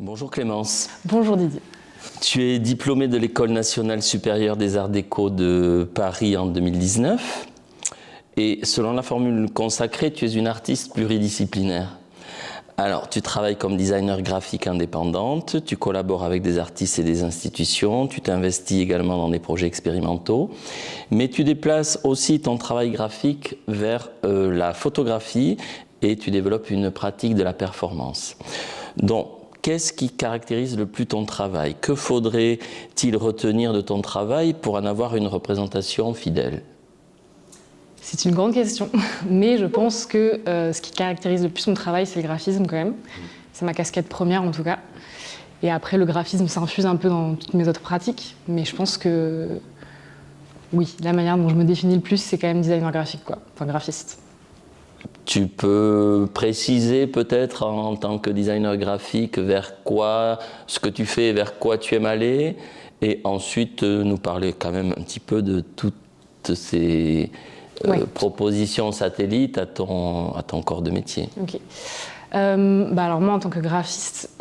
Bonjour Clémence. Bonjour Didier. Tu es diplômée de l'École nationale supérieure des arts déco de Paris en 2019. Et selon la formule consacrée, tu es une artiste pluridisciplinaire. Alors, tu travailles comme designer graphique indépendante, tu collabores avec des artistes et des institutions, tu t'investis également dans des projets expérimentaux, mais tu déplaces aussi ton travail graphique vers la photographie et tu développes une pratique de la performance. Donc, qu'est-ce qui caractérise le plus ton travail? Que faudrait-il retenir de ton travail pour en avoir une représentation fidèle? C'est une grande question, mais je pense que ce qui caractérise le plus mon travail, c'est le graphisme quand même. C'est ma casquette première en tout cas. Et après, le graphisme s'infuse un peu dans toutes mes autres pratiques, mais je pense que oui, la manière dont je me définis le plus, c'est quand même designer graphique, quoi. Enfin, graphiste. Tu peux préciser peut-être en tant que designer graphique vers quoi, ce que tu fais, vers quoi tu aimes aller, et ensuite nous parler quand même un petit peu de toutes ces propositions satellites à ton corps de métier. Ok. Alors moi, en tant que graphiste,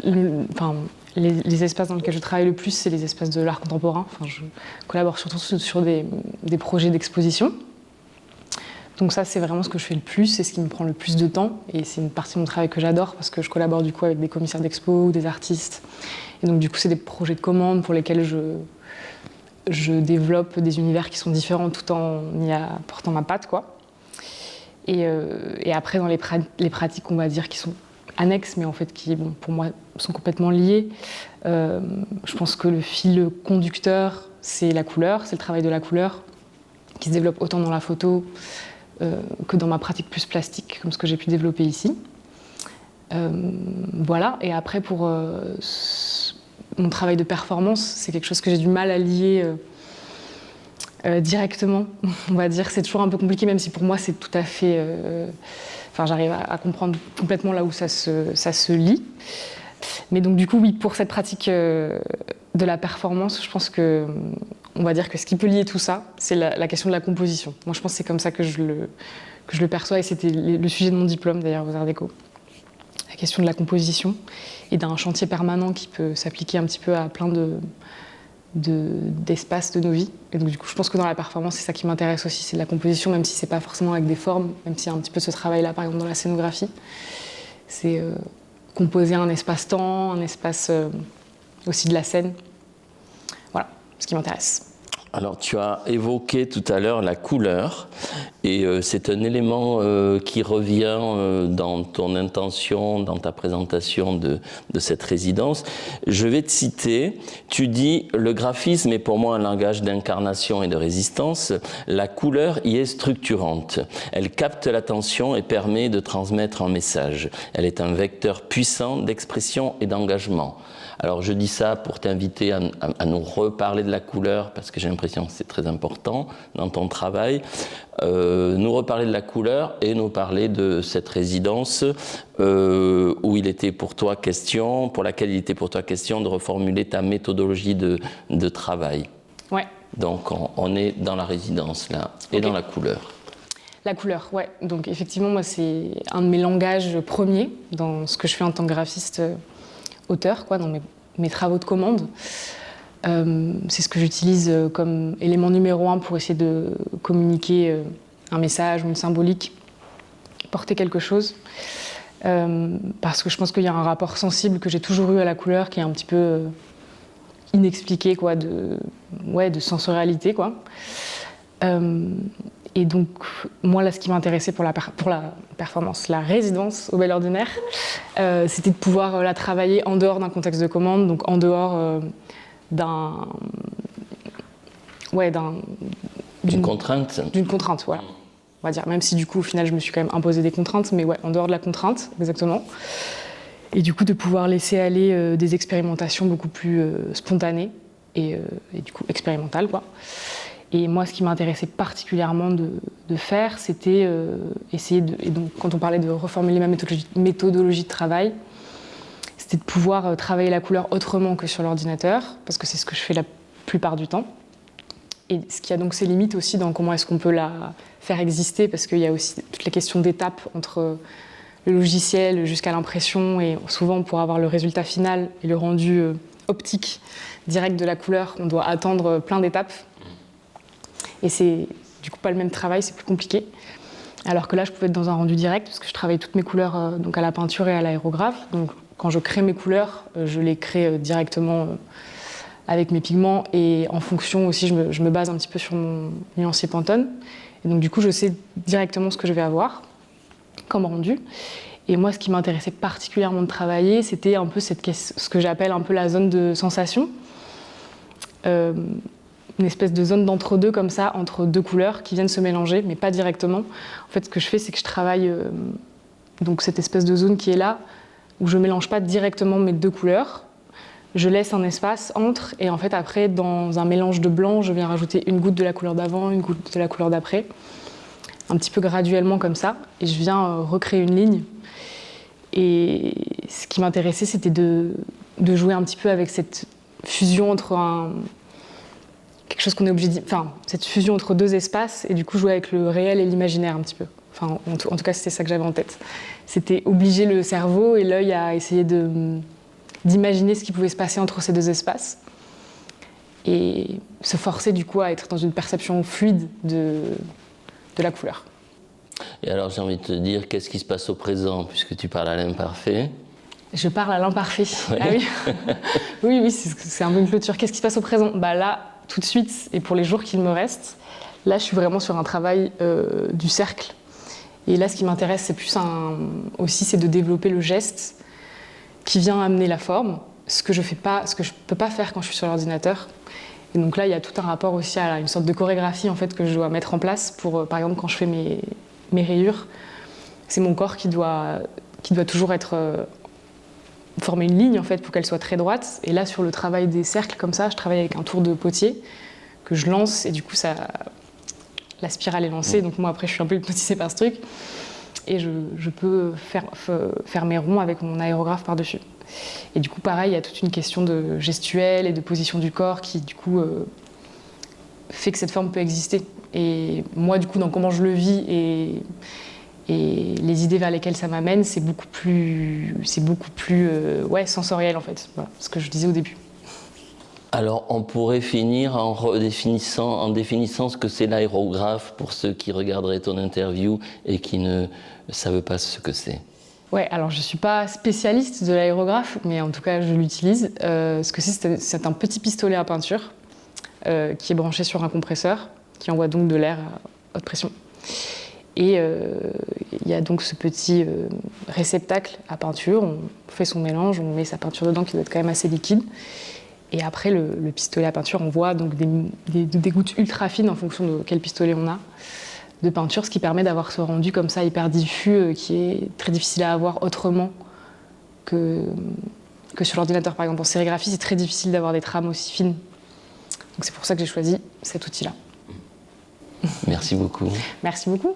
les espaces dans lesquels je travaille le plus, c'est les espaces de l'art contemporain. Enfin, je collabore surtout sur des projets d'exposition. Donc ça, c'est vraiment ce que je fais le plus, c'est ce qui me prend le plus de temps. Et c'est une partie de mon travail que j'adore parce que je collabore du coup avec des commissaires d'expo ou des artistes. Et donc du coup, c'est des projets de commande pour lesquels je développe des univers qui sont différents tout en y apportant ma patte, quoi. Et après, dans les pratiques, on va dire, qui sont annexes, mais en fait qui, bon, pour moi, sont complètement liées, je pense que le fil conducteur, c'est la couleur, c'est le travail de la couleur, qui se développe autant dans la photo que dans ma pratique plus plastique, comme ce que j'ai pu développer ici. Voilà, et après, pour mon travail de performance, c'est quelque chose que j'ai du mal à lier directement, on va dire. C'est toujours un peu compliqué, même si pour moi c'est tout à fait... j'arrive à comprendre complètement là où ça se lie. Mais donc du coup, oui, pour cette pratique de la performance, je pense que, on va dire que ce qui peut lier tout ça, c'est la question de la composition. Moi, je pense que c'est comme ça que je le perçois, et c'était le sujet de mon diplôme d'ailleurs aux Arts Déco. La question de la composition et d'un chantier permanent qui peut s'appliquer un petit peu à plein d'espaces de nos vies. Et donc du coup, je pense que dans la performance, c'est ça qui m'intéresse aussi, c'est de la composition, même si c'est pas forcément avec des formes, même s'il y a un petit peu ce travail-là, par exemple dans la scénographie. C'est composer un espace-temps, un espace aussi de la scène. Voilà, ce qui m'intéresse. Alors, tu as évoqué tout à l'heure la couleur, et c'est un élément qui revient dans ton intention, dans ta présentation de cette résidence. Je vais te citer, tu dis « Le graphisme est pour moi un langage d'incarnation et de résistance. La couleur y est structurante. Elle capte l'attention et permet de transmettre un message. Elle est un vecteur puissant d'expression et d'engagement. » Alors je dis ça pour t'inviter à nous reparler de la couleur, parce que j'ai l'impression que c'est très important dans ton travail. Nous reparler de la couleur et nous parler de cette résidence où il était pour toi question, pour laquelle il était pour toi question de reformuler ta méthodologie de travail. Ouais. Donc on est dans la résidence là, et dans la couleur. La couleur, ouais. Donc effectivement, moi c'est un de mes langages premiers dans ce que je fais en tant que graphiste auteur, quoi, dans mes travaux de commande. C'est ce que j'utilise comme élément numéro 1 pour essayer de communiquer un message ou une symbolique, porter quelque chose. Parce que je pense qu'il y a un rapport sensible que j'ai toujours eu à la couleur qui est un petit peu inexpliqué, quoi, de sensorialité, quoi. Et donc, moi, là, ce qui m'intéressait pour la performance, la résidence au Bel Ordinaire, c'était de pouvoir la travailler en dehors d'un contexte de commande, donc en dehors d'une contrainte. D'une contrainte, voilà. On va dire, même si du coup, au final, je me suis quand même imposé des contraintes, mais ouais, en dehors de la contrainte, exactement. Et du coup, de pouvoir laisser aller des expérimentations beaucoup plus spontanées et du coup expérimentales, quoi. Et moi, ce qui m'intéressait particulièrement de faire, c'était essayer de... Et donc, quand on parlait de reformuler ma méthodologie de travail, c'était de pouvoir travailler la couleur autrement que sur l'ordinateur, parce que c'est ce que je fais la plupart du temps. Et ce qui a donc ses limites aussi dans comment est-ce qu'on peut la faire exister, parce qu'il y a aussi toutes les questions d'étapes entre le logiciel jusqu'à l'impression, et souvent pour avoir le résultat final et le rendu optique direct de la couleur, on doit attendre plein d'étapes. Et c'est du coup pas le même travail, c'est plus compliqué. Alors que là, je pouvais être dans un rendu direct, parce que je travaille toutes mes couleurs donc à la peinture et à l'aérographe. Donc quand je crée mes couleurs, je les crée directement avec mes pigments, et en fonction aussi, je me base un petit peu sur mon nuancier Pantone. Et donc du coup, je sais directement ce que je vais avoir comme rendu. Et moi, ce qui m'intéressait particulièrement de travailler, c'était un peu ce que j'appelle un peu la zone de sensation. Une espèce de zone d'entre-deux comme ça, entre deux couleurs qui viennent se mélanger, mais pas directement. En fait, ce que je fais, c'est que je travaille donc cette espèce de zone qui est là, où je ne mélange pas directement mes deux couleurs. Je laisse un espace entre, et en fait, après, dans un mélange de blanc, je viens rajouter une goutte de la couleur d'avant, une goutte de la couleur d'après, un petit peu graduellement comme ça, et je viens recréer une ligne. Et ce qui m'intéressait, c'était de jouer un petit peu avec cette fusion entre quelque chose qu'on est obligé de... Enfin, cette fusion entre deux espaces, et du coup jouer avec le réel et l'imaginaire un petit peu. Enfin, en tout cas, c'était ça que j'avais en tête. C'était obliger le cerveau et l'œil à essayer d'imaginer ce qui pouvait se passer entre ces deux espaces, et se forcer du coup à être dans une perception fluide de la couleur. Et alors j'ai envie de te dire, qu'est-ce qui se passe au présent, puisque tu parles à l'imparfait? Je parle à l'imparfait. Oui. Ah oui, oui, c'est un peu une clôture. Qu'est-ce qui se passe au présent? Bah là, tout de suite, et pour les jours qu'il me reste, là je suis vraiment sur un travail du cercle. Et là, ce qui m'intéresse, c'est plus aussi, c'est de développer le geste qui vient amener la forme, ce que je peux pas faire quand je suis sur l'ordinateur. Et donc là, il y a tout un rapport aussi à une sorte de chorégraphie en fait que je dois mettre en place pour, par exemple, quand je fais mes rayures, c'est mon corps qui doit toujours former une ligne en fait pour qu'elle soit très droite. Et là, sur le travail des cercles comme ça, je travaille avec un tour de potier que je lance, et du coup, la spirale est lancée. Donc moi, après, je suis un peu hypnotisée par ce truc. Et je peux faire mes ronds avec mon aérographe par-dessus. Et du coup, pareil, il y a toute une question de gestuelle et de position du corps qui, du coup, fait que cette forme peut exister. Et moi, du coup, dans comment je le vis et les idées vers lesquelles ça m'amène, c'est beaucoup plus sensoriel, en fait. Voilà, ce que je disais au début. Alors, on pourrait finir en définissant ce que c'est l'aérographe pour ceux qui regarderaient ton interview et qui ne savent pas ce que c'est. Ouais, alors je ne suis pas spécialiste de l'aérographe, mais en tout cas, je l'utilise. Ce que c'est un petit pistolet à peinture qui est branché sur un compresseur, qui envoie donc de l'air à haute pression. Et il y a donc ce petit réceptacle à peinture, on fait son mélange, on met sa peinture dedans qui doit être quand même assez liquide. Et après, le pistolet à peinture envoie donc des gouttes ultra fines en fonction de quel pistolet on a de peinture, ce qui permet d'avoir ce rendu comme ça hyper diffus qui est très difficile à avoir autrement que sur l'ordinateur. Par exemple, en sérigraphie, c'est très difficile d'avoir des trames aussi fines. Donc c'est pour ça que j'ai choisi cet outil-là. Merci beaucoup. Merci beaucoup.